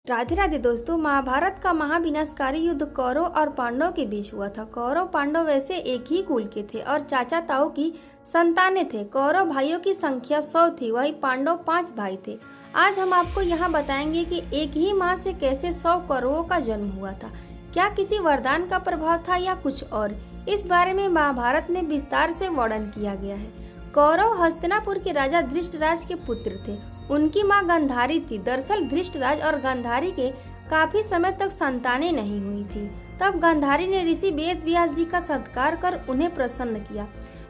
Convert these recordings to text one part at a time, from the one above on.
राधे राधे दोस्तों। महाभारत का महाविनाशकारी युद्ध कौरव और पांडवों के बीच हुआ था। कौरव पांडव वैसे एक ही कुल के थे और चाचा ताऊ की संतानें थे। कौरव भाइयों की संख्या 100 थी, वही पांडव 5 भाई थे। आज हम आपको यहाँ बताएंगे कि एक ही माँ से कैसे 100 कौरवों का जन्म हुआ था। क्या किसी वरदान का प्रभाव था या कुछ और, इस बारे में महाभारत में विस्तार से वर्णन किया गया है। कौरव हस्तिनापुर के राजा धृष्टराज के पुत्र थे। उनकी मां गांधारी थी। दरअसल धृष्टराज और गांधारी के काफी समय तक संतानें नहीं हुई थी। तब गांधारी ने ऋषि वेद व्यास जी का सत्कार कर उन्हें प्रसन्न किया।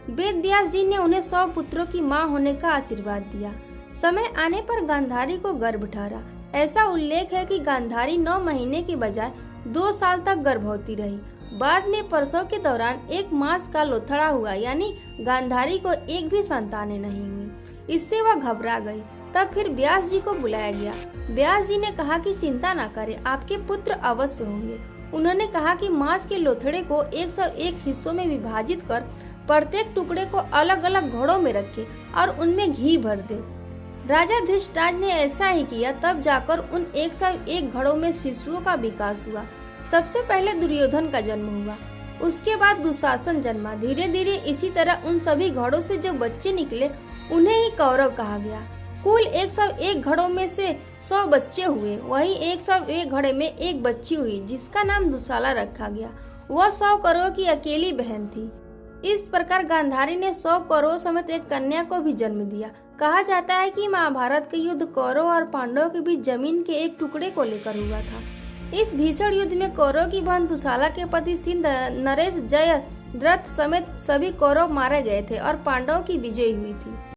वेद व्यास जी ने उन्हें 100 पुत्रों की मां होने का आशीर्वाद दिया। समय आने पर गांधारी को गर्भ ठहरा। ऐसा उल्लेख है कि गांधारी 9 महीने की बजाय 2 साल तक गर्भवती रही। बाद में प्रसव के दौरान 1 मास का लोथड़ा हुआ, यानी गांधारी को एक भी संतानें नहीं हुई। इससे वह घबरा गई। तब फिर व्यास जी को बुलाया गया। व्यास जी ने कहा कि चिंता न करें, आपके पुत्र अवश्य होंगे। उन्होंने कहा कि मांस के लोथड़े को 101 हिस्सों में विभाजित कर प्रत्येक टुकड़े को अलग अलग घड़ों में रखे और उनमें घी भर दे। राजा धृष्टराज ने ऐसा ही किया। तब जाकर उन 101 घड़ों में शिशुओं का विकास हुआ। सबसे पहले दुर्योधन का जन्म हुआ, उसके बाद दुशासन जन्मा। धीरे धीरे इसी तरह उन सभी घड़ों से जो बच्चे निकले उन्हें ही कौरव कहा गया। कुल 101 घड़ों में से 100 बच्चे हुए। वहीं 101 घड़े में एक बच्ची हुई जिसका नाम दुशाला रखा गया। वह 100 कौरवों की अकेली बहन थी। इस प्रकार गांधारी ने 100 कौरवों समेत एक कन्या को भी जन्म दिया। कहा जाता है कि महाभारत के युद्ध कौरव और पांडवों के बीच जमीन के एक टुकड़े को लेकर हुआ था। इस भीषण युद्ध में कौरव की बहन दुशाला के पति सिंध नरेश जयद्रथ समेत सभी कौरव मारे गए थे और पांडवों की विजय हुई थी।